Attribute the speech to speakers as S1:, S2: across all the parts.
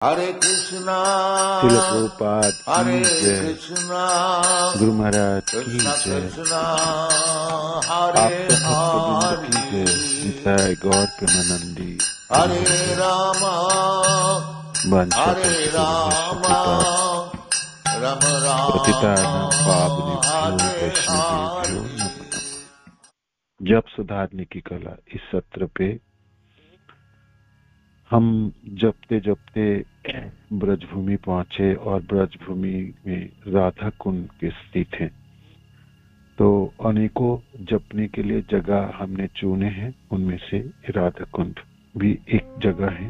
S1: हरे कृष्णा
S2: श्रील प्रभुपाद
S1: हरे
S2: की जय,
S1: कृष्णा
S2: गुरु महाराज की
S1: कृष्णा
S2: जय,
S1: कृष्णा
S2: आप
S1: हरे
S2: सब भक्तबिंद की
S1: हरे
S2: जय। निताय गौर प्रेमानंदी हरि
S1: हरे
S2: हरि बोल।
S1: रामा
S2: वांछा
S1: हरे
S2: कल्पतरुभ्यश्च
S1: रामा
S2: कृपा
S1: राम राम
S2: पतितानां पावनेभ्यो
S1: हरे
S2: वैष्णवेभ्यो
S1: हरे।
S2: नमो नमः। जप सुधारने की कला इस सत्र पे हम जपते जपते ब्रजभूमि पहुंचे और ब्रजभूमि में राधा कुंड के स्थित हैं। तो अनेकों जपने के लिए जगह हमने चुने हैं, उनमें से राधा कुंड भी एक जगह है।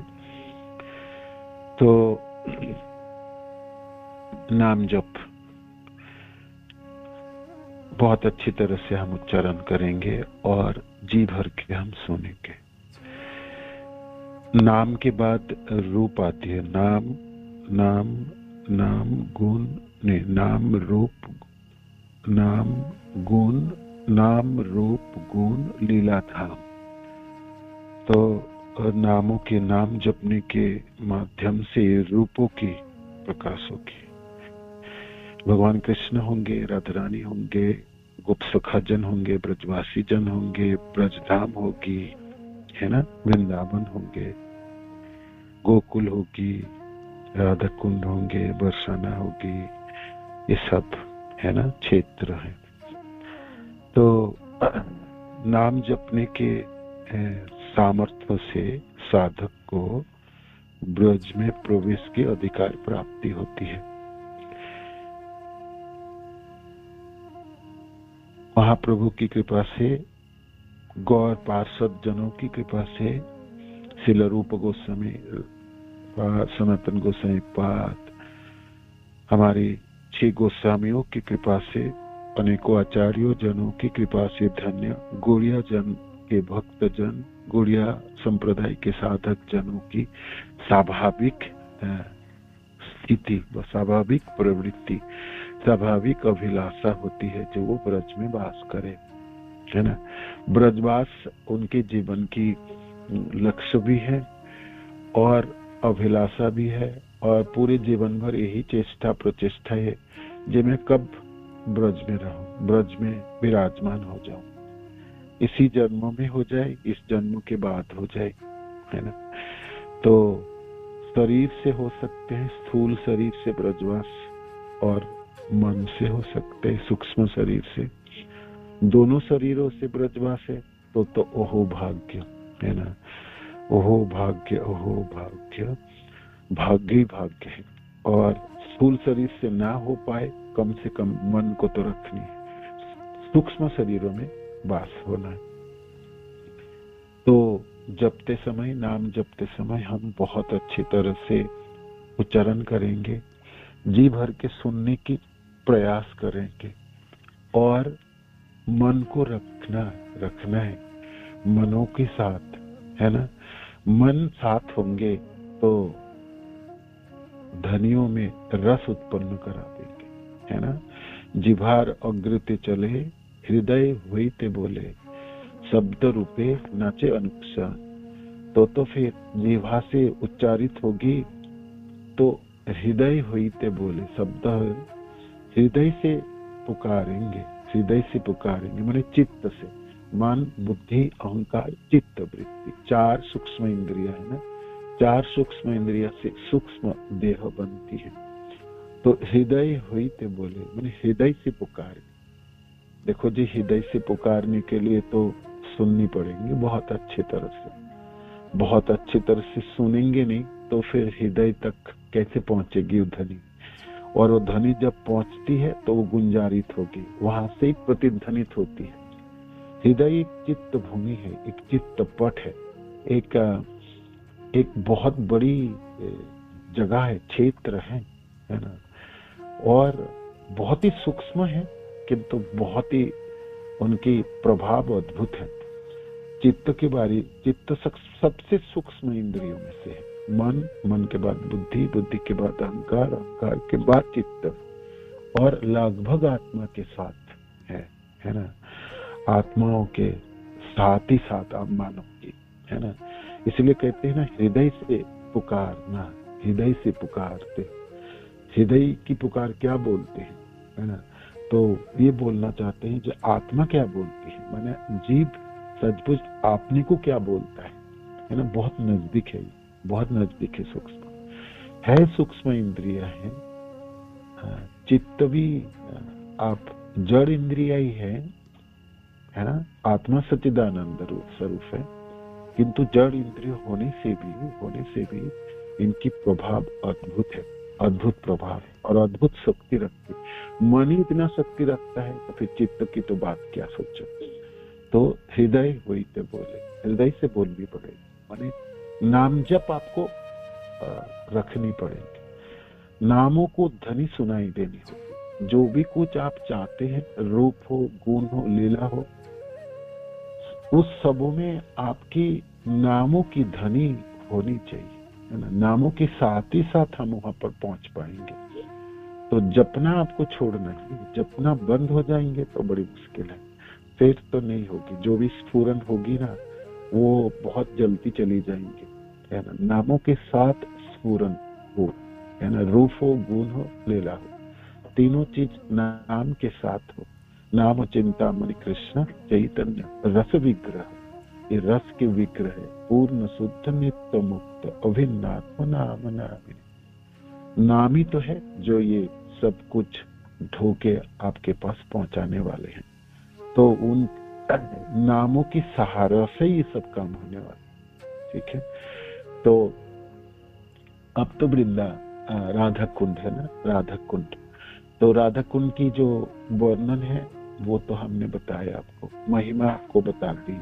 S2: तो नाम जप बहुत अच्छी तरह से हम उच्चारण करेंगे और जी भर के हम सुनेंगे। नाम के बाद रूप आती है। नाम नाम नाम गुण नहीं, नाम रूप नाम गुण, नाम रूप गुण लीला धाम। तो नामों के नाम जपने के माध्यम से रूपों की प्रकाश होगी। भगवान कृष्ण होंगे, राधा रानी होंगे, गुप्त सखा जन होंगे, ब्रजवासी जन होंगे, ब्रजधाम होगी, है ना, वृंदावन होंगे, गोकुल होगी, राधा कुंड होंगे, बरसाना होगी, ये सब है ना क्षेत्र है। तो नाम जपने के सामर्थ्य से साधक को ब्रज में प्रवेश की अधिकार प्राप्ति होती है। महाप्रभु की कृपा से, गौर पार्षद जनों की कृपा से, श्रील रूप गोस्वामी, सनातन गोस्वामी पाद, हमारी 6 गोस्वामियों की कृपा से, अनेकों आचार्यों जनों की कृपा से, धन्य गौड़िया जन के भक्त जन, गौड़िया संप्रदाय के साधक जनों की स्वाभाविक स्थिति व स्वाभाविक प्रवृत्ति, स्वाभाविक अभिलाषा होती है जो वो ब्रज में वास करे, है ना। ब्रजवास उनके जीवन की लक्ष्य भी है और अभिलाषा भी है, और पूरे जीवन भर यही चेष्टा प्रचेष्टा है कि मैं कब ब्रज में रहूं, ब्रज में विराजमान हो जाऊं। इसी जन्म में हो जाए, इस जन्म के बाद हो जाए, है ना। तो शरीर से हो सकते हैं, स्थूल शरीर से ब्रजवास, और मन से हो सकते हैं, सूक्ष्म शरीर से। दोनों शरीरों से ब्रजवास है तो ओहो भाग्य, है ना। ओहो भाग्य, ओहो भाग्य, भाग्य ही भाग्य है। और स्थूल शरीर से ना हो पाए, कम से कम मन को तो रखनी है, सूक्ष्म शरीरों में वास होना है। तो जपते समय, नाम जपते समय हम बहुत अच्छी तरह से उच्चारण करेंगे, जी भर के सुनने की प्रयास करेंगे, और मन को रखना है मनों के साथ, है ना। मन साथ होंगे तो ध्वनियों में रस उत्पन्न करा देंगे, है ना। जिभार अग्रते चले, हृदय होइते बोले, शब्द रूपे नाचे अनुक्षा। तो फिर जिह्वा से उच्चारित होगी तो हृदय होइते बोले, शब्द हृदय से पुकारेंगे, हृदय से पुकारेंगे माने चित्त से। मन, बुद्धि, अहंकार, चित्त, वृत्ति, 4 सूक्ष्म इंद्रिया है ना। 4 सूक्ष्म इंद्रिया से सूक्ष्म देह बनती है। तो हृदय होइते बोले माने हृदय से पुकारे। देखो जी, हृदय से पुकारने के लिए तो सुननी पड़ेंगी बहुत अच्छी तरह से, बहुत अच्छी तरह से सुनेंगे नहीं तो फिर हृदय तक कैसे पहुंचेगी ध्वनि। और वो ध्वनि जब पहुंचती है तो वो गुंजारित होगी, वहां से ही प्रतिध्वनित होती है। हृदय एक चित्त भूमि है, एक चित्त पट है, एक बहुत बड़ी जगह है, क्षेत्र है ना। और बहुत ही सूक्ष्म है, किंतु बहुत ही उनकी प्रभाव अद्भुत है। चित्त के बारे, चित्त सबसे सूक्ष्म इंद्रियों में से है। मन के बाद बुद्धि, बुद्धि के बाद अहंकार, अहंकार के बाद चित्त, और लगभग आत्मा के साथ है ना। आत्माओं के साथ ही साथ आप मानव की, है ना। इसलिए कहते हैं ना, हृदय से पुकारना, हृदय से पुकारते। हृदय की पुकार क्या बोलते हैं, है ना? तो ये बोलना चाहते हैं जो आत्मा क्या बोलती है, माने जीव सचमुच आपने को क्या बोलता है ना? बहुत नजदीक है, बहुत नजदीक है, सूक्ष्म है, सूक्ष्म इंद्रिय है। चित्त भी आप जड़ इंद्रिया ही है ना? आत्मा सच्चिदानंद रूप स्वरूप है, किंतु जड़ इंद्रिय होने से भी इनकी प्रभाव अद्भुत है, अद्भुत प्रभाव और अद्भुत शक्ति रखती। मन ही इतना शक्ति रखता है तो फिर चित्त की तो बात क्या सोचो। तो हृदय हुई तो बोले, हृदय से बोलनी पड़ेगी, माने नाम जप आपको रखनी पड़ेगी, नामों को ध्वनि सुनाई देनी होगी। जो भी कुछ आप चाहते हैं, रूप हो, गुण हो, लीला हो, उस सबों में आपकी नामों की ध्वनि होनी चाहिए, है ना? नामों के साथ ही साथ हम वहां पर पहुंच पाएंगे। तो जपना आपको छोड़ना है, जपना बंद हो जाएंगे तो बड़ी मुश्किल है, फिर तो नहीं होगी। जो भी स्फुरन होगी ना वो बहुत जल्दी चली जाएंगे, है ना? नामों के साथ स्फुरन हो, है ना? रूप हो, गुण हो, लीला हो, तीनों चीज नाम के साथ हो। नाम चिंता मणि कृष्ण चैतन्य रस विग्रह, ये रस के विग्रह है, पूर्ण शुद्ध नित्य मुक्त अभिन्नात्म नाम नामिनी। नाम ही तो है जो ये सब कुछ ढोके आपके पास पहुंचाने वाले हैं। तो उन नामों की सहारा से ये सब काम होने वाले, ठीक है? तो अब तो वृंदा राधा कुंड है ना, राधा कुंड। तो राधा कुंड की जो वर्णन है वो तो हमने बताया, आपको महिमा आपको बता दी।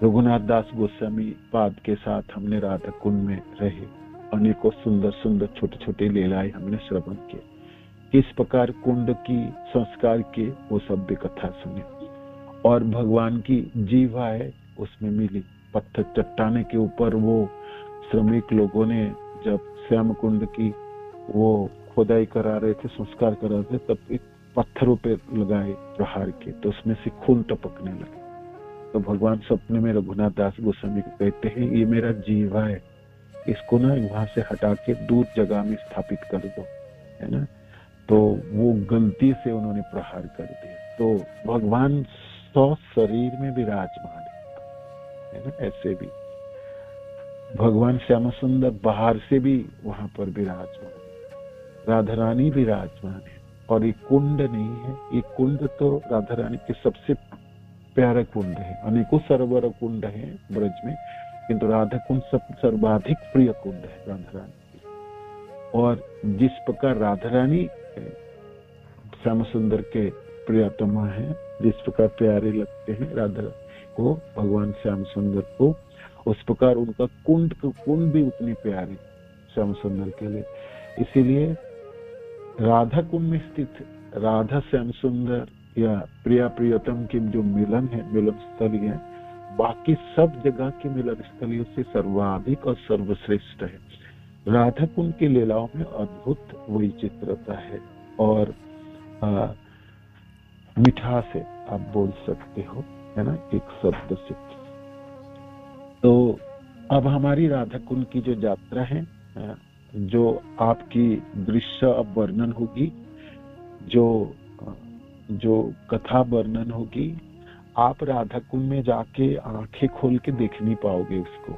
S2: रघुनाथ दास गोस्वामी पाद के साथ हमने राधा कुंड में रहे, अनेकों सुंदर सुंदर छोटे छोटे लीलाएं हमने श्रवण किए, किस प्रकार कुंड की संस्कार के वो सभ्य कथा सुने। और भगवान की जीवा है उसमें मिली, पत्थर चट्टाने के ऊपर वो श्रमिक लोगों ने जब श्याम कुंड की वो खोदाई करा रहे थे, संस्कार करा रहे थे, तब एक पत्थरों पे लगाए प्रहार के, तो उसमें से खून टपकने लगे। तो भगवान सपने में रघुनाथ दास गोस्वामी को कहते हैं ये मेरा जीवा है, इसको ना वहां से हटा के दूर जगह में स्थापित कर दो, है ना? तो वो गलती से उन्होंने प्रहार कर दिया। तो भगवान शरीर में विराजमान है ना? ऐसे भी भगवान श्याम सुंदर बाहर से भी वहां पर विराजमान है, राधा रानी विराजमान है। और ये कुंड नहीं है, ये कुंड तो राधा रानी के सबसे प्यारा कुंड है। अनेकों सरोवर कुंड है ब्रज में, किंतु राधा कुंड सर्वाधिक प्रिय कुंड है राधा रानी की। और जिस प्रकार राधा रानी श्याम सुंदर के प्रियतमा है, जिस प्रकार प्यारे लगते हैं राधा को, भगवान श्याम सुंदर को, उस प्रकार उनका कुंड भी उतनी प्यारे श्याम सुंदर के लिए। इसीलिए राधा कुंड में स्थित राधा श्याम सुंदर या प्रिया प्रियतम की जो मिलन है, मिलन स्थली है, बाकी सब जगह की मिलन स्थलियों से सर्वाधिक और सर्वश्रेष्ठ है। राधा कुंड की लीलाओं में अद्भुत वैचित्रता है और मिठास है, आप बोल सकते हो, है ना, एक शब्द से। तो अब हमारी राधा कुंड की जो यात्रा है, जो आपकी दृश्य अब वर्णन होगी, जो कथा वर्णन होगी, आप राधा कुंड में जाके आंखें खोल के देख नहीं पाओगे उसको।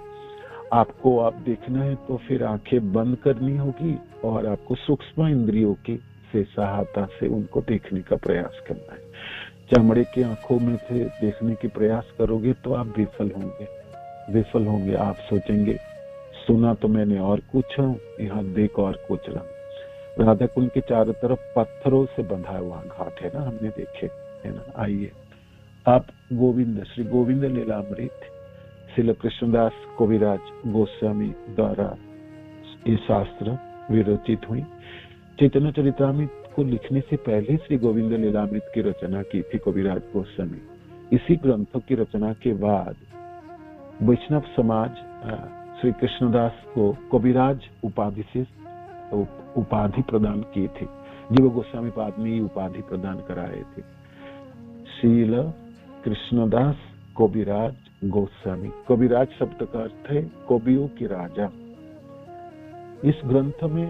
S2: आपको आप देखना है तो फिर आंखें बंद करनी होगी और आपको सूक्ष्म इंद्रियों की से सहायता से उनको देखने का प्रयास करना है। चमड़े की आंखों में से देखने की प्रयास करोगे तो आप विफल होंगे। आप सोचेंगे सुना तो मैंने और कुछ हूँ, यहाँ देख और कुछ रहा। राधा कुंड के चारों तरफ पत्थरों से बंधा हुआ घाट है ना, हमने देखे, है ना। आइए आप श्री गोविंद लीलामृत श्रील कृष्णदास कविराज गोस्वामी द्वारा ये शास्त्र विरचित हुई। चैतन्य चरितामृत को लिखने से पहले श्री गोविंद लीलामृत की रचना की थी कविराज गोस्वामी। इसी ग्रंथों की रचना के बाद वैष्णव समाज श्री कृष्णदास को कविराज उपाधि से उपाधि प्रदान किए थे। जीव गोस्वामी पाद ने उपाधि प्रदान कराए थे। श्रील कृष्णदास कविराज गोस्वामी। कविराज शब्द का अर्थ है कवियों के राजा। इस ग्रंथ में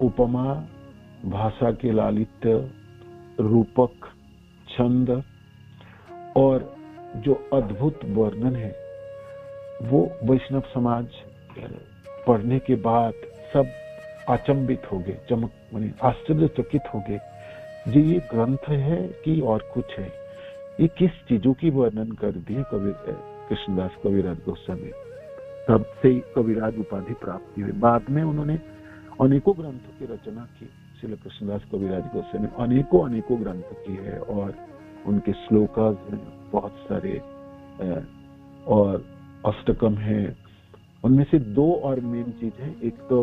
S2: उपमा, भाषा के लालित्य, रूपक, छंद और जो अद्भुत वर्णन है वो वैष्णव समाज पढ़ने के बाद सब अचंभित हो गए, चमक माने आश्चर्यचकित हो गए जी, ये ग्रंथ है कि और कुछ है, ये किस चीजों की वर्णन कर दी है कृष्णदास कविराज गोस्वामी। तब से कविराज उपाधि प्राप्त हुई। बाद में उन्होंने अनेकों ग्रंथों की रचना की। श्रील कृष्णदास कविराज गोस्वामी अनेकों ग्रंथ की है और उनके श्लोकास हैं बहुत सारे और अष्टकम है। उनमें से दो और मेन चीज है, एक तो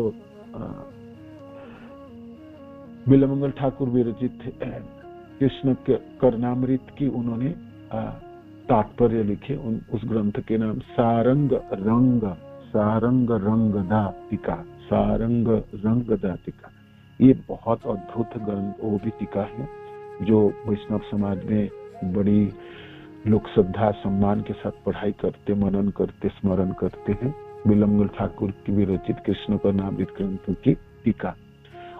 S2: बिलमंगल ठाकुर विरचित कृष्ण कर्णामृत की उन्होंने तात्पर्य लिखे। उस ग्रंथ के नाम सारंग रंग दातिका, सारंग रंग दातिका। ये बहुत अद्भुत ग्रंथ, वो भी टीका है जो वैष्णव समाज में बड़ी लोग श्रद्धा सम्मान के साथ पढ़ाई करते, मनन करते, स्मरण करते हैं। बिलमंगल ठाकुर की विरचित कृष्ण कर्णामृत ग्रंथों की टीका।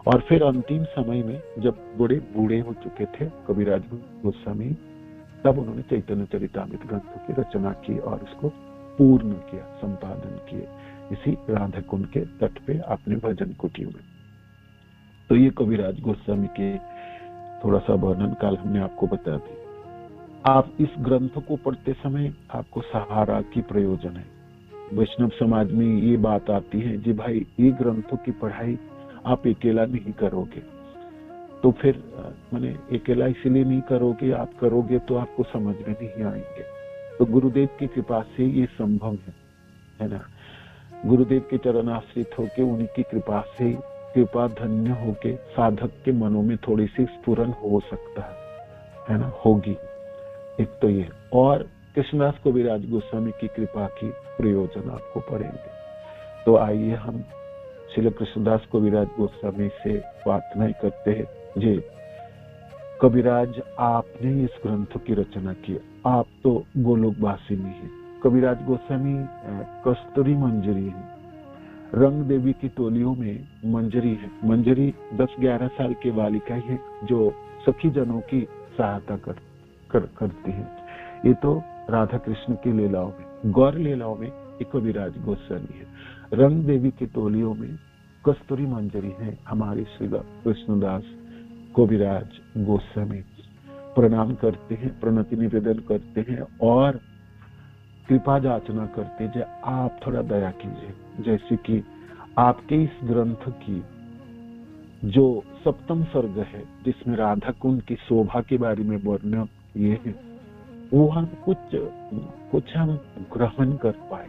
S2: और फिर अंतिम समय में जब बड़े बूढ़े हो चुके थे कविराज गोस्वामी, तब उन्होंने चैतन्य चरितामृत ग्रंथों की रचना की और उसको पूर्ण किया, संपादन किए इसी राधा कुंड के तट पे अपने भजन कुटी में। तो ये कविराज गोस्वामी के थोड़ा सा वर्णन काल हमने आपको बता दी। आप इस ग्रंथ को पढ़ते समय आपको सहारा की प्रयोजन है। वैष्णव समाज में ये बात आती है जी भाई, ये ग्रंथों की पढ़ाई आप अकेला नहीं करोगे, तो फिर माने अकेला इसलिए नहीं करोगे, आप करोगे तो आपको समझ में नहीं आएंगे। तो गुरुदेव की कृपा से ये संभव है ना। गुरुदेव के चरण आश्रित होके, उनकी कृपा से कृपा धन्य होके साधक के मनों में थोड़ी सी स्फुरन हो सकता है ना, होगी। एक तो ये, और कृष्णदास कविराज गोस्वामी की कृपा की प्रयोजन आपको पड़ेंगे। तो आइए हम श्री कृष्णदास कविराज गोस्वामी से प्रार्थना करते हैं जी, कविराज आपने इस ग्रंथ की रचना की, आप तो गोलोकवासी में है। कविराज गोस्वामी कस्तूरी मंजरी है, रंग देवी की टोलियों में मंजरी है। मंजरी 10-11 साल की बालिका है जो सखी जनों की सहायता करती है। ये तो राधा कृष्ण की लीलाओं में, गौर लीलाओं में एक कविराज गोस्वामी है। रंग देवी की टोलियों में कस्तूरी मंजरी है हमारे श्री कृष्णदास कविराज गोस्वामी। प्रणाम करते हैं, प्रणति निवेदन करते हैं और कृपा याचना करते हैं, आप थोड़ा दया कीजिए। जैसे कि आपके इस ग्रंथ की जो 7वां सर्ग है जिसमें राधा कुंड की शोभा के बारे में वर्णन ये है, वो हम कुछ हम ग्रहण कर पाए,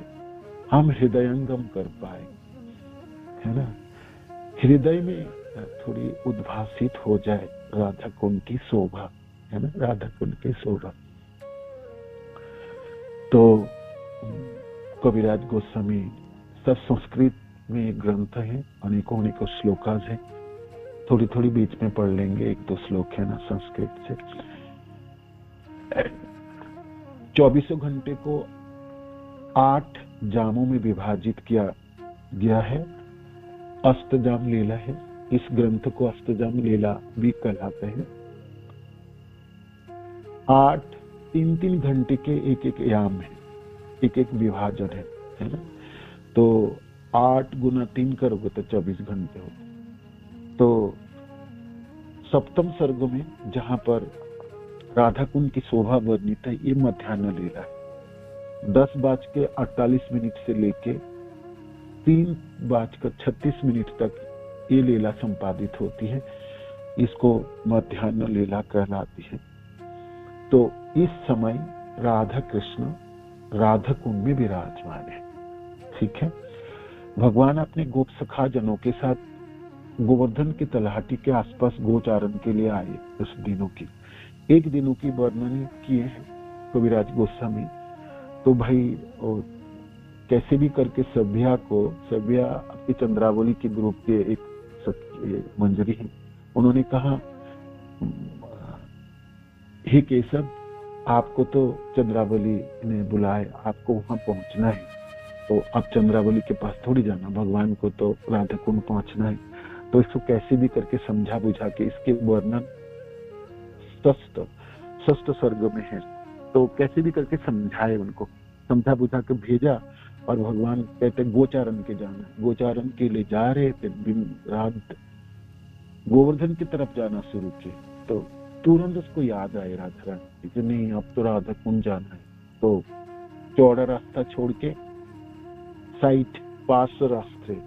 S2: हम हृदयंगम कर पाए, है ना। हृदय में थोड़ी उद्भासित हो जाए राधा कुंड की शोभा, है ना, राधा कुंड की शोभा। तो कविराज गोस्वामी सब संस्कृत में एक ग्रंथ है, अनेकों श्लोकास है। थोड़ी बीच में पढ़ लेंगे, 1-2 श्लोक है ना संस्कृत से। 24 घंटे को 8 जामों में विभाजित किया गया है। अष्टजाम लीला है, इस ग्रंथ को अष्टजाम लीला भी कहलाते हैं। 8 3-3 घंटे के एक याम है, एक विभाजन है ना। तो 8 गुना 3 करोगे तो 24 घंटे होते। तो 7वां सर्ग में जहां पर राधा कुंड की शोभा वर्णित है, ये मध्याह्न लीला है। 10:48 से लेके 3:36 तक ये लीला संपादित होती है। इसको मध्याह्न लीला कहलाती है। तो इस समय राधा कृष्ण राधा कुंड में विराजमान है, ठीक है। भगवान अपने गोप सखा जनों के साथ गोवर्धन की तलहटी के आसपास गोचारण के लिए आए। 10 दिनों की, 1 दिनों की वर्णन किए हैं कविराज गोस्वामी। तो भाई कैसे भी करके सभ्या अपनी चंद्रावली के ग्रुप के एक मंजरी है, उन्होंने कहा हे केशव, आपको तो चंद्रावली ने बुलाए, आपको वहां पहुंचना है। तो अब चंद्रावली के पास थोड़ी जाना, भगवान को तो राधा कुंड पहुंचना है। तो इसको कैसे भी करके समझा बुझा के, इसके वर्णन षष्ठ सर्ग में है, तो कैसे भी करके समझाए, उनको समझा बुझा के भेजा। और भगवान कहते गोचारण के जाना, गोचारण के लिए जा रहे थे, गोवर्धन की तरफ जाना शुरू किए। तो तुरंत उसको याद आए राधा रानी कि नहीं अब तो राधा कुंड जाना है। तो चौड़ा रास्ता छोड़ के साइड पास रास्ते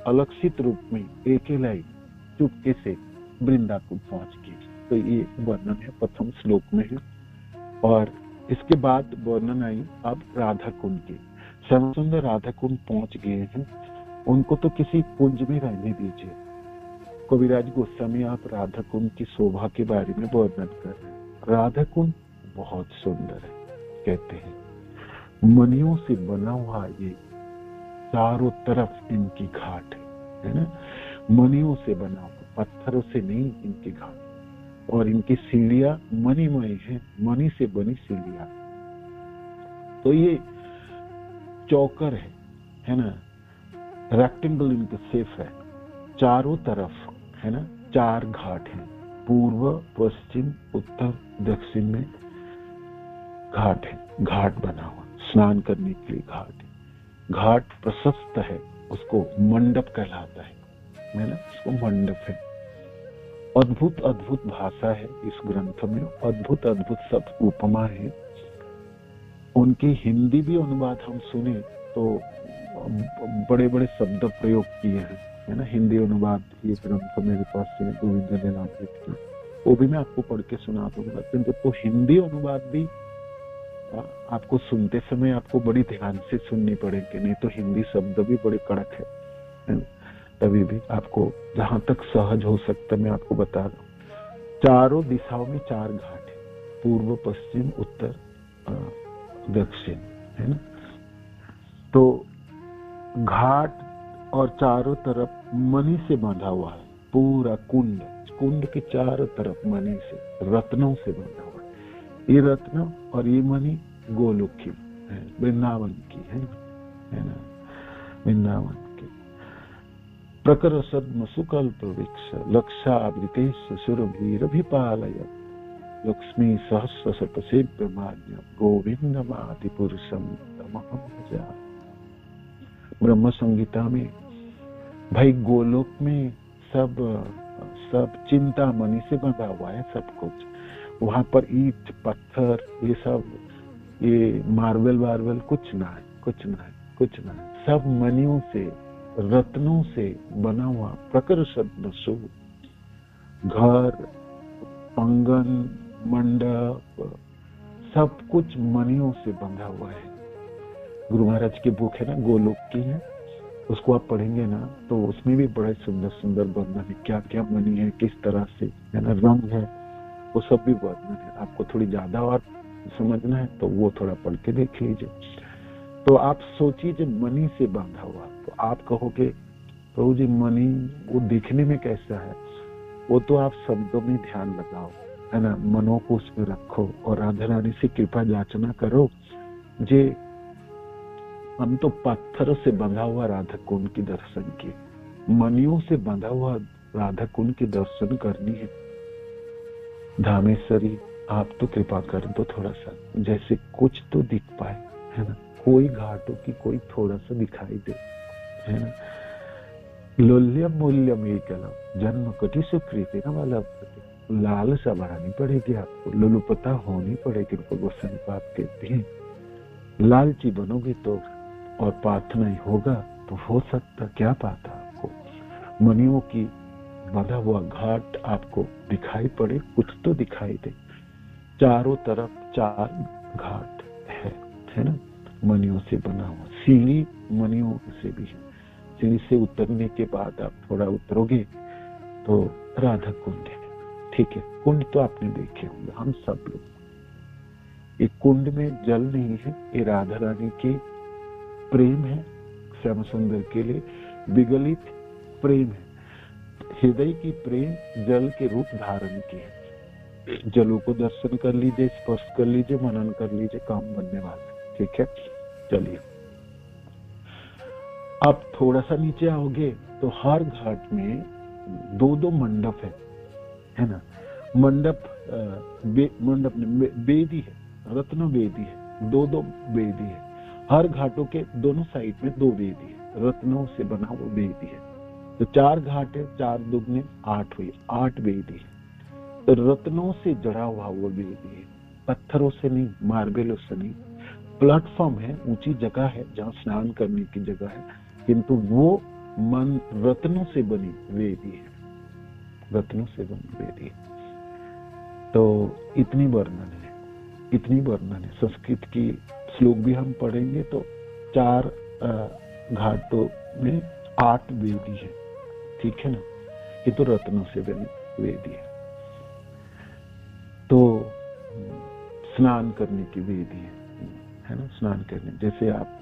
S2: अलक्षित रूप में अकेला ही चुपके से वृंदावन पहुंच गए। तो ये वर्णन है प्रथम श्लोक में है। और इसके बाद वर्णन आई अब राधा कुंड की। श्याम सुंदर राधा कुंड पहुंच गए हैं, उनको तो किसी कुंज में रहने दीजिए। कविराज गोस्वामी आप राधा कुंड की शोभा के बारे में वर्णन कर रहे हैं। राधा कुंड बहुत सुंदर है, कहते हैं मणियों से बना हुआ ये चारों तरफ इनकी घाट है ना, मणियों से बना हुआ, पत्थरों से नहीं इनकी घाट। और इनकी सीढ़ियां मणिमय है, मणि से बनी सीढ़ियां। तो ये चौकर है ना, रेक्टेंगल इनके शेप है, चारों तरफ है ना, चार घाट हैं, पूर्व पश्चिम उत्तर दक्षिण में घाट है, घाट बना हुआ, स्नान करने के लिए घाट है। घाट प्रशस्त है, उसको मंडप कहलाता है ना, उसको मंडप है। अद्भुत अद्भुत भाषा है इस ग्रंथ में, अद्भुत अद्भुत सब उपमा है। उनकी हिंदी भी अनुवाद हम सुने तो बड़े बड़े शब्द प्रयोग किए हैं, है ना। हिंदी अनुवाद ये ग्रंथ मेरे पास है गोविंद लीलामृत की, वो भी मैं आपको पढ़ के सुना दूंगा। किंतु तो हिंदी अनुवाद भी आपको सुनते समय आपको बड़ी ध्यान से सुननी पड़ेगी, नहीं तो हिंदी शब्द भी बड़े कड़क है। तभी भी आपको जहां तक सहज हो सकता मैं आपको बता दूं। चारों दिशाओं में चार घाट है, पूर्व पश्चिम उत्तर दक्षिण, है ना। तो घाट और चारों तरफ मणि से बांधा हुआ है पूरा कुंड, कुंड के चारों तरफ मणि से, रत्नों से बांधा हुआ है। ये रत्न और ये मणि गोलोक की है, वृंदावन की है ना, वृंदावन की। प्रकर सद्म सुकल्प वृक्ष लक्षावृतेश सुरभिरभिपालय लक्ष्मी सहस्र सतसेव्य मान्य गोविंदमादि पुरुषम तमहं भजामि। ब्रह्म संगीता में भाई गोलोक में सब चिंता मणि से बंधा हुआ है सब कुछ। वहां पर ईंट पत्थर ये सब, ये मार्बल वार्बल कुछ ना है, कुछ ना है, कुछ ना है। सब मणियों से रत्नों से बना हुआ प्रकर सद्म घर, आंगन, मंडप, सब कुछ मणियों से बंधा हुआ है। गुरु महाराज की बुक है ना, गोलोक की है, उसको आप पढ़ेंगे ना तो उसमें भी बड़े सुंदर सुंदर वर्णन है, क्या क्या मणि है, किस तरह से है ना, रंग है, वो सब भी वर्णन है। आपको थोड़ी ज्यादा और समझना है तो वो थोड़ा पढ़ के देख लीजिए। तो आप सोचिए मणि से बांधा हुआ, तो आप कहोगे प्रभु जी मणि वो दिखने में कैसा है, वो तो आप शब्दों में ध्यान लगाओ, है ना, मनों को उसमें रखो और राधा रानी से कृपा याचना करो। जे हम तो पत्थरों से बंधा हुआ राधा कुंड की दर्शन किए, मणियों से बंधा हुआ राधा कुंड की दर्शन करनी है। धामेश्वरी आप तो कृपा कर दो थोड़ा सा, जैसे कुछ तो दिख पाए, है ना, कोई घाटों की कोई थोड़ा सा दिखाई दे, है ना। लोल्यम मूल्यम एकलम जन्म कटि सुकृति न वाला, लालसा बढ़ानी पड़ेगी आपको, लुलुपता होनी पड़ेगी। गोस्वामी पाप कहते हैं लालची बनोगे तो और प्रार्थना ही होगा तो हो सकता क्या पाता आपको। मणियों की बंधा हुआ घाट आपको दिखाई पड़े, कुछ तो दिखाई दे। चारों तरफ चार घाट है ना, मणियों से बना हुआ। सीढ़ी मणियों से भी है। सीढ़ी से उतरने के बाद आप थोड़ा उतरोगे तो राधा कुंड है, ठीक है। कुंड तो आपने देखे होंगे, हम सब लोग। ये कुंड में जल नहीं है, ये राधा रानी की प्रेम है, श्याम सुंदर के लिए विगलित प्रेम है। हृदय की प्रेम जल के रूप धारण की है। जलों को दर्शन कर लीजिए, स्पर्श कर लीजिए, मनन कर लीजिए, काम बनने वाला है, ठीक है। चलिए आप थोड़ा सा नीचे आओगे तो हर घाट में दो दो मंडप है ना। मंडप मंडप वेदी है, रत्न वेदी है, दो दो वेदी है। हर घाटों के दोनों साइड में दो वेदी है, रत्नों से बना वो वेदी है। तो 4 घाट है, 4 दुगने 8 हुई, 8 वेदी है। तो रत्नों से जड़ा हुआ वो वेदी है, पत्थरों से नहीं, मार्बलों से नहीं। प्लेटफॉर्म है, ऊंची जगह है जहाँ स्नान करने की जगह है, किंतु वो मन रत्नों से बनी वेदी है, रत्नों से बनी वेदी है। तो इतनी वर्णन है, इतनी वर्णन है। संस्कृत की श्लोक भी हम पढ़ेंगे तो 4 घाटों में 8 वेदी है, ठीक है ना। ये तो रत्नों से बनी वेदी है। तो स्नान करने की वेदी है ना, स्नान करने। जैसे आप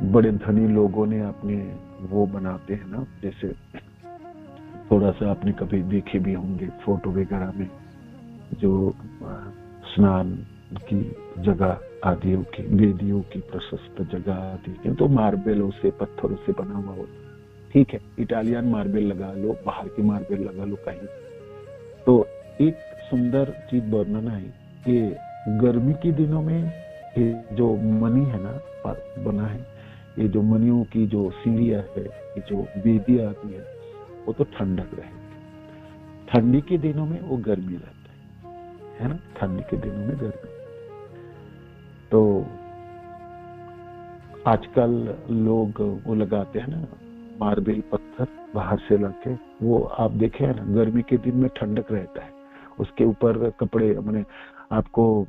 S2: बड़े धनी लोगों ने अपने वो बनाते हैं ना, जैसे थोड़ा सा आपने कभी देखे भी होंगे फोटो वगैरह में, जो स्नान की जगह आदियों की, वेदियों की प्रशस्त जगह आदि की, तो मार्बलों से, पत्थरों से बना हुआ होता। ठीक है, इटालियन मार्बल लगा लो, बाहर की मार्बल लगा लो कहीं। तो एक सुंदर चीज वर्णन है कि गर्मी के दिनों में ये जो मणि है ना बना है, ये जो मणियों की जो सीढ़ियां है, ये जो वेदी आती है, वो तो ठंडक रहेगी। ठंडी के दिनों में वो गर्मी रहता है ना, ठंडी के दिनों में गर्मी। तो आजकल लोग वो लगाते हैं ना मार्बल पत्थर बाहर से लाके, वो आप देखे है ना, गर्मी के दिन में ठंडक रहता है, उसके ऊपर कपड़े, मैंने आपको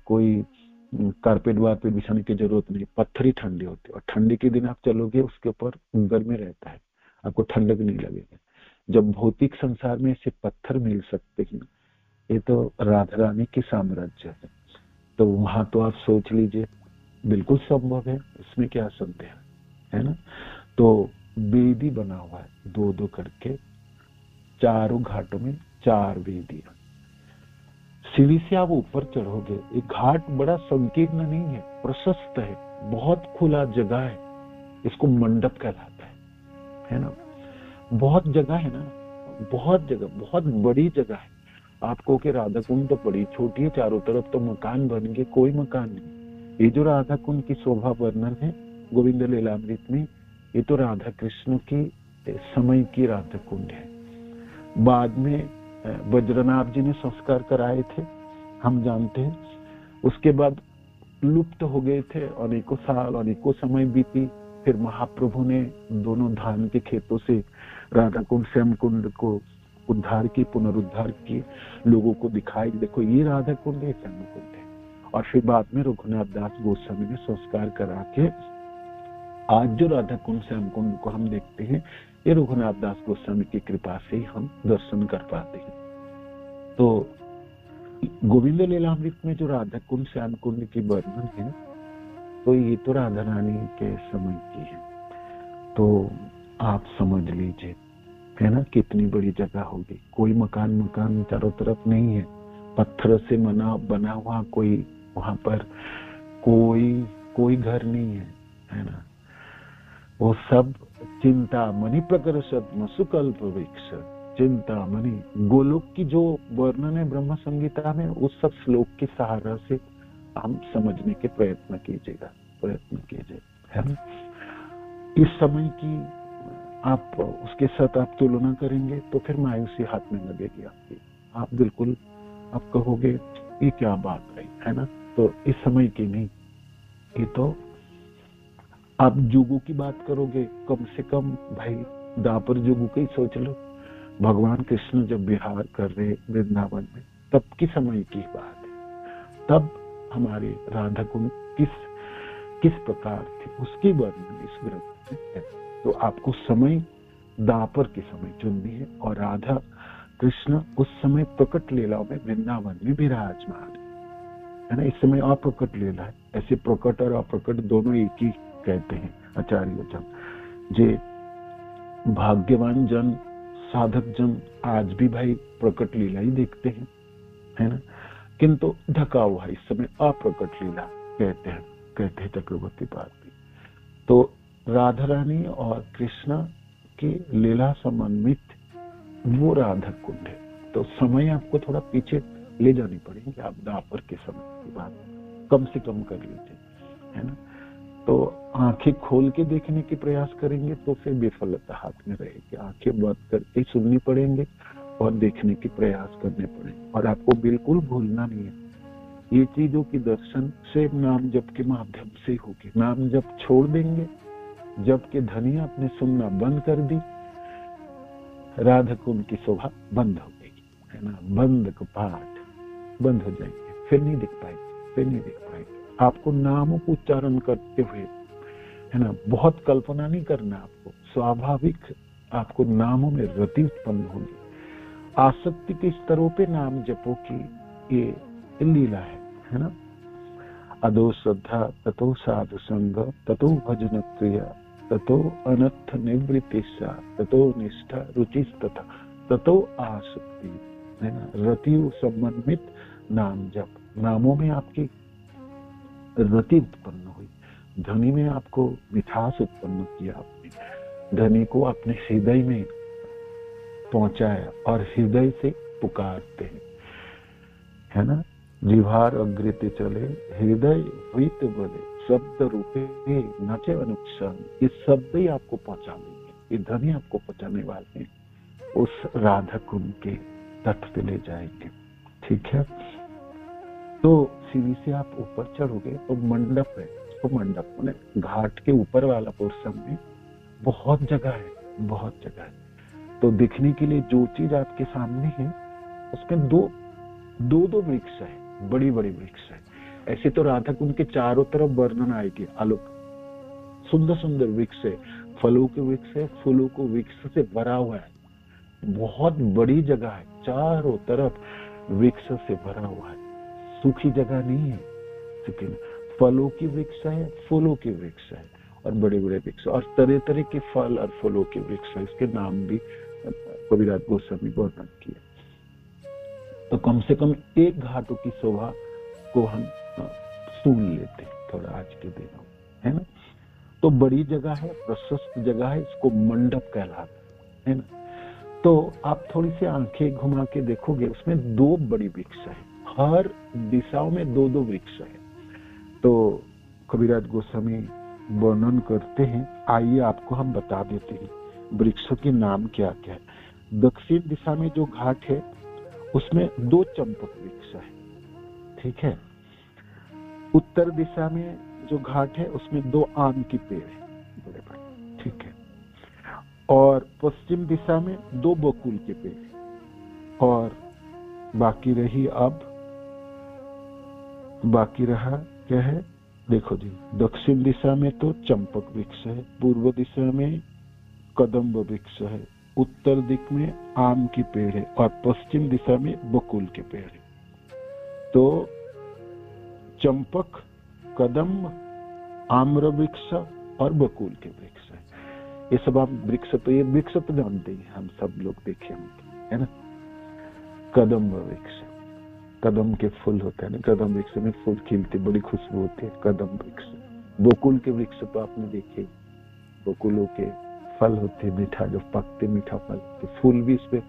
S2: कोई कारपेट वारपेट बिछाने की जरूरत नहीं, पत्थर ही ठंडे होते हैं। और ठंडी के दिन आप चलोगे उसके ऊपर गर्मी रहता है, आपको ठंडक नहीं लगेगा। जब भौतिक संसार में ऐसे पत्थर मिल सकते हैं, ये तो राधा रानी की साम्राज्य है। तो वहां तो आप सोच लीजिए, बिल्कुल संभव है, इसमें क्या संदेह है ना। तो वेदी बना हुआ है 2-2 करके, चारों घाटों में 4 वेदियां। सीढ़ी से आप ऊपर चढ़ोगे, एक घाट बड़ा संकीर्ण नहीं है, प्रशस्त है, बहुत खुला जगह है, इसको मंडप कहलाता है ना। बहुत जगह है ना, बहुत जगह, बहुत बड़ी जगह है। आपको कि राधा कुंड तो बड़ी छोटी है, चारों तरफ तो मकान बन गए, कोई मकान नहीं। ये जो राधा कुंड की शोभा वर्णन है गोविंद लीलामृत में, ये तो राधा कृष्ण की समय की राधा कुंड है। बाद में वज्रनाभ जी ने संस्कार कराए थे, हम जानते हैं। उसके बाद लुप्त हो गए थे, अनेकों साल, अनेकों समय बीती। फिर महाप्रभु ने दोनों धान के खेतों से राधा कुंड, श्याम कुंड को उद्धार की, पुनरुद्धार की, लोगों को दिखाई, देखो ये राधा कुंड है, श्याम कुंड है। और फिर बाद में रघुनाथ दास गोस्वामी ने संस्कार करा के आज जो राधा कुंड, श्याम कुंड को हम देखते हैं, ये रघुनाथ दास गोस्वामी की कृपा से ही हम दर्शन कर पाते हैं। तो गोविंद लीलामृत में जो राधा कुंड, श्याम कुंड की वर्णन है, तो ये तो राधा रानी के समय की है। तो आप समझ लीजिए, है ना, कितनी बड़ी जगह होगी। कोई मकान चारों तरफ नहीं है, पत्थर से बना हुआ कोई वहां पर कोई घर नहीं है ना। वो सब चिंतामणि प्रकर्षद सुकल्प वृक्ष, चिंतामणि, गोलोक की जो वर्णन है ब्रह्म संगीता में, उस सब श्लोक के सहारा से हम समझने के प्रयत्न कीजिएगा, है ना। इस समय की आप उसके साथ आप तुलना करेंगे तो फिर मायूसी हाथ में लगेगी आपकी। आप बिल्कुल आप कहोगे ये क्या बात रही, है ना। तो इस समय की नहीं, ये तो आप जुगों की बात करोगे, कम से कम भाई दापर जुगों की सोच लो। भगवान कृष्ण जब विहार कर रहे वृंदावन में, तब की समय की बात है। तब हमारे राधा कुंड किस प्रकार थे, उसकी वर्णन इस ग्रंथ में है। तो आपको समय दापर के समय चुननी है। और राधा कृष्ण उस समय प्रकट लीलाओं में वृंदावन में विराजमान है ना। इस समय अप्रकट लीला है। ऐसे प्रकट और अप्रकट दोनों एक ही कहते हैं आचार्य जन। जे भाग्यवान जन, साधक जन आज भी भाई प्रकट लीला ही देखते हैं, है ना। किंतु ढका हुआ है, इस समय अप्रकट लीला कहते हैं चक्रवर्ती पाद भी। तो राधा रानी और कृष्णा की लीला समन्वित वो राधा कुंड है। तो समय आपको थोड़ा पीछे ले जानी पड़ेगी, आप द्वापर के समय की बात कम से कम कर लीजिए, है ना। तो आंखें खोल के देखने की प्रयास करेंगे तो फिर विफलता हाथ में रहेगी। आंखें बंद करके सुननी पड़ेंगे और देखने की प्रयास करने पड़ेंगे। और आपको बिल्कुल भूलना नहीं है, ये चीजों की दर्शन से नाम जप के माध्यम से होगी। नाम जप छोड़ देंगे, जब के ध्वनि आपने सुनना बंद कर दी, राधा कुंड की शोभा बंद हो गई, है ना। बंद कपाट बंद हो जाएंगे, फिर नहीं दिख पाएंगे, फिर नहीं दिख पाएंगे। आपको नामों को उच्चारण करते हुए, है ना, बहुत कल्पना नहीं करना, आपको स्वाभाविक आपको नामों में रति उत्पन्न होगी। आसक्ति के स्तरों पे नाम जपो की ये लीला है ना। अदो श्रद्धा ततो साधु संग ततो भजन क्रिया ततो अनर्थ निवृत्तिशा ततो निष्ठा रुचिस्तथा ततो आसक्ति, है ना। रति समन्वित नाम जप, नामों में आपकी रति उत्पन्न हुई, ध्वनि में आपको मिठास उत्पन्न किया, आपने ध्वनि को अपने हृदय में पहुंचाया और हृदय से पुकारते हैं, है ना। जिह्वार अग्रते चले हृदय हुईत बोले शब्द रूपे नाचे अनुक्षण, ये शब्द ही आपको पहुंचा देंगे, ये ध्वनि आपको पहुंचाने वाले हैं, उस राधा कुंड के तट पे ले जाएंगे, ठीक है। तो सीढ़ी से आप ऊपर चढ़ोगे तो मंडप है, तो मंडप माने घाट के ऊपर वाला पोर्शन में बहुत जगह है, बहुत जगह है। तो दिखने के लिए जो चीज आपके सामने है उसमें दो वृक्ष है, बड़ी बड़ी वृक्ष है। ऐसे तो राधा कुंड के चारों तरफ वर्णन आएगी, आलोक सुंदर सुंदर वृक्ष है, फलों के वृक्ष है, फूलों को वृक्ष से भरा हुआ है, बहुत बड़ी जगह है, चारों तरफ वृक्ष से भरा हुआ है, सूखी जगह नहीं है, लेकिन फलों की वृक्ष है, फूलों के वृक्ष है और बड़े बड़े वृक्ष और तरह तरह के फल और फलों के वृक्ष है। इसके नाम भी कविराज गोस्वामी वर्णन किए। तो कम से कम एक घाटों की शोभा को हम सुन लेते हैं थोड़ा आज के दिनों, है ना। तो बड़ी जगह है, प्रशस्त जगह है, इसको मंडप कहलाता है ना। तो आप थोड़ी सी आंखें घुमा के देखोगे, उसमें दो बड़ी वृक्ष है, हर दिशाओं में दो दो वृक्ष है। तो कविराज गोस्वामी वर्णन करते हैं, आइए आपको हम बता देते हैं वृक्षों के नाम क्या क्या है। दक्षिण दिशा में जो घाट है उसमें दो चंपक वृक्ष है, ठीक है। उत्तर दिशा में जो घाट है उसमें दो आम की पेड़ है, बड़े बड़े, ठीक है। और पश्चिम दिशा में दो बकुल के पेड़ है। और बाकी रहा क्या है, देखो जी, दक्षिण दिशा में तो चंपक वृक्ष है, पूर्व दिशा में कदम्ब वृक्ष है, उत्तर दिक में आम की पेड़ है और पश्चिम दिशा में बकुल के पेड़ है। तो चंपक, कदम्ब, आम्र वृक्ष और बकुल के वृक्ष है। ये सब आप वृक्ष, तो ये वृक्ष तो जानते ही, हम सब लोग देखे होंगे, है ना। कदम्ब वृक्ष, कदम के फूल होते हैं ना, कदम वृक्ष में फूल खिलते, बड़ी खुशबू होती है, कदम वृक्ष। बकुल के वृक्ष तो आपने देखे, बकुलों के फल होते हैं मीठा, जो पकते मीठा फल, तो फूल भी इसपे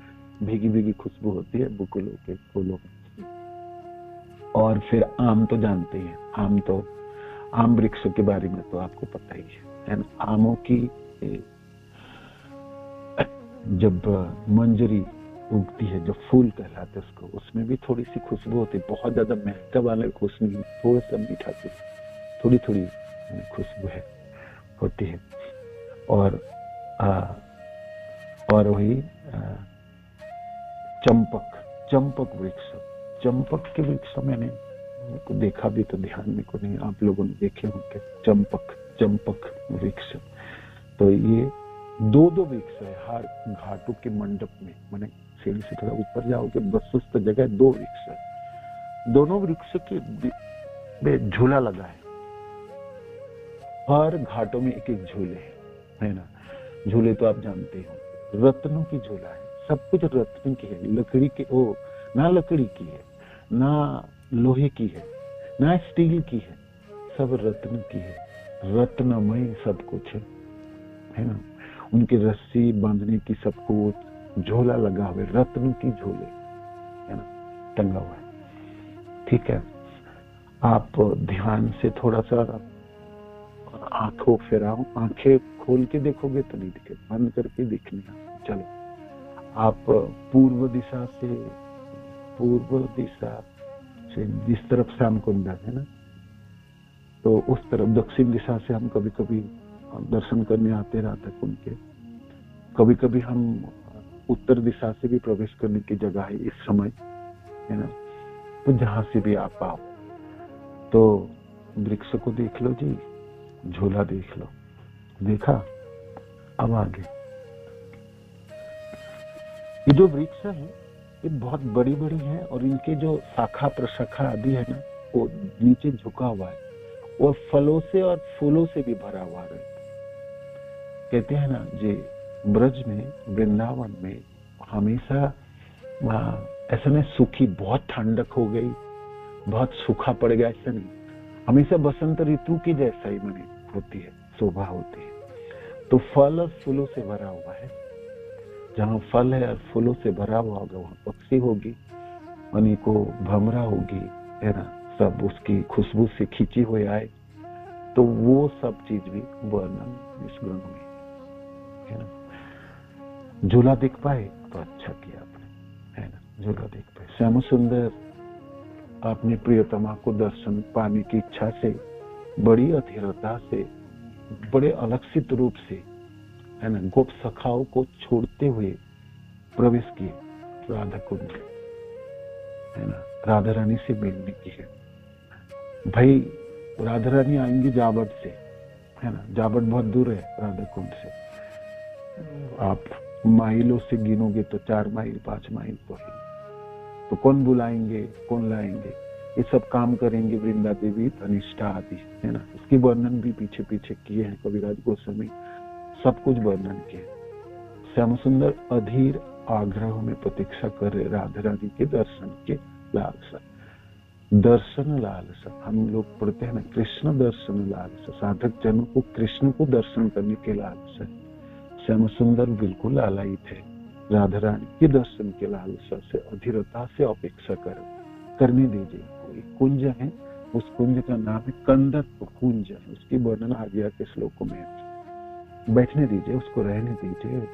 S2: भीगी भीगी खुशबू होती है बकुलों के फूलों में। और फिर आम तो जानते हैं, आम वृक्ष के बारे में तो आपको पता ही है ना। आमों की जब मंजरी उगती है, जो फूल कहलाते हैं उसको, उसमें भी थोड़ी सी खुशबू होती है, बहुत ज्यादा महंगा वाला खुशबू नहीं, थोड़ा सा मीठा से थोड़ी थोड़ी खुशबू है होती है। और वही चंपक वृक्ष, चंपक के वृक्ष मैंने को देखा भी तो ध्यान में को नहीं, आप लोगों ने देखे होंगे चंपक वृक्ष। तो ये दो वृक्ष है हर घाटों के मंडप में, माने सीढ़ी से थोड़ा ऊपर जाओगे प्रशस्त जगह, दो वृक्ष है। दोनों वृक्ष के में झूला लगा है, हर घाटों में एक एक झूले है ना। झूले तो आप जानते हो, रत्नों की झूला है, सब कुछ रत्न की है, लकड़ी के, ओ ना लकड़ी की है, ना लोहे की है, ना स्टील की है, सब रत्न की है, रत्नमय सब कुछ है। है ना। उनकी रस्सी बांधने की सबको झोला लगा हुआ है, रत्न की झोले है ना टंगा हुआ है। ठीक है, आप ध्यान से थोड़ा सा आंखों फिराओ, आंखें खोल के देखोगे तो नहीं दिखे, बंद करके दिखने। चलो, आप पूर्व दिशा से जिस तरफ से हमको अंदर है ना, तो उस तरफ दक्षिण दिशा से हम कभी कभी दर्शन करने आते राधा कुंड के, कभी कभी हम उत्तर दिशा से भी प्रवेश करने की जगह है इस समय, है ना। तो जहां से भी आप आओ, तो वृक्ष को देख लो जी, झोला देख लो, देखा। अब आगे ये जो वृक्ष है ये बहुत बड़ी बड़ी है, और इनके जो शाखा प्रशाखा आदि है ना, वो नीचे झुका हुआ है, और फलों से और फूलों से भी भरा हुआ है। कहते हैं ना जी, ब्रज में, वृंदावन में हमेशा ऐसा नहीं सूखी बहुत ठंडक हो गई, बहुत सूखा पड़ गया, ऐसा नहीं। हमेशा बसंत ऋतु की जैसा ही मने होती है, शोभा होती है। तो फल और फूलों से भरा हुआ है। जहाँ फल है और फूलों से भरा हुआ होगा वहाँ पक्षी होगी, मनी को भमरा होगी, है ना, सब उसकी खुशबू से खींची हुई आए। तो वो सब चीज भी वर्णन इस ग्रंथ में है ना। झूला देख पाए तो अच्छा किया आपने, है ना, झूला देख पाए। श्याम सुंदर अपने प्रियतमा को दर्शन पाने की इच्छा से, बड़ी अधीरता से, बड़े अलक्षित रूप से, है ना, गोप सखाओं को छोड़ते हुए प्रवेश किए राधा कुंड, है ना, राधा रानी से मिलने की है। भाई राधा रानी आएंगी जाबट से, है ना, जाबट बहुत दूर है राधा कुंड से। आप माइलों से गिनोगे तो 4 माइल 5 माइल तो है। तो कौन बुलाएंगे, कौन लाएंगे, ये सब काम करेंगे वृंदा देवी, धनिष्ठा आदि, है ना। इसकी वर्णन भी पीछे पीछे किए हैं कविराज गोस्वामी, सब कुछ वर्णन किए। श्याम सुंदर अधीर आग्रह में प्रतीक्षा कर रहे राधा रानी के दर्शन के लालसा, दर्शन लालसा। हम लोग पढ़ते हैं ना, कृष्ण दर्शन लालसा, साधक जनों को कृष्ण को दर्शन करने के लालसा। श्याम सुंदर बिल्कुल लालायित है राधा रानी के दर्शन के लालसा से, अधीरता से अपेक्षा करने दीजिए। कोई कुंज है, उस कुंज का नाम है कंदर्प कुंज, उसकी वर्णन आगे के श्लोकों में। बैठने दीजिए, उसको रहने दीजिए।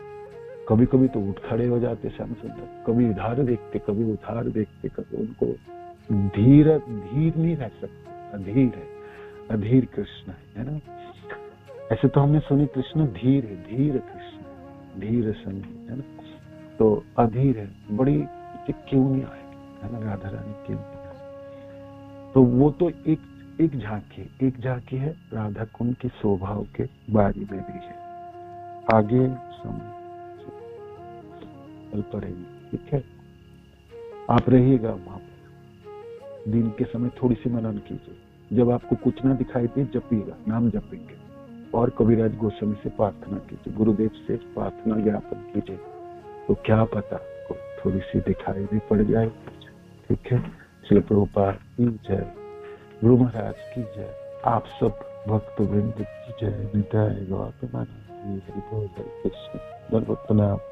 S2: कभी कभी तो उठ खड़े हो जाते श्याम सुंदर, कभी इधर देखते, कभी उधार देखते, कभी उनको धीर नहीं रह सकते, अधीर है, अधीर कृष्ण है ना। ऐसे तो हमने सुनी कृष्ण धीर है, धीर कृष्ण, धीर संगीत, है ना। तो अधीर है, बड़ी क्यों नहीं आएगी, है ना, राधा रानी क्यों नहीं। तो वो तो एक झांकी है राधा कुंड की शोभाओं के बारे में भी है। आगे समय पड़ेगी, ठीक है। आप रहिएगा वहां पर, दिन के समय थोड़ी सी मनन कीजिए। जब आपको कुछ ना दिखाई दे, जपिएगा, नाम जपेंगे, और कविराज गोस्वामी से प्रार्थना कीजिए, गुरुदेव से प्रार्थना ज्ञापन कीजिए, तो क्या पता आपको थोड़ी सी दिखाई भी पड़ जाए, ठीक है। श्री प्रभुपाद की जय, गुरु महाराज की जय, आप सब भक्त वृंद की जय। निताय गौर प्रेमानंद, हरि बोल, हरे कृष्ण, धन्यवाद।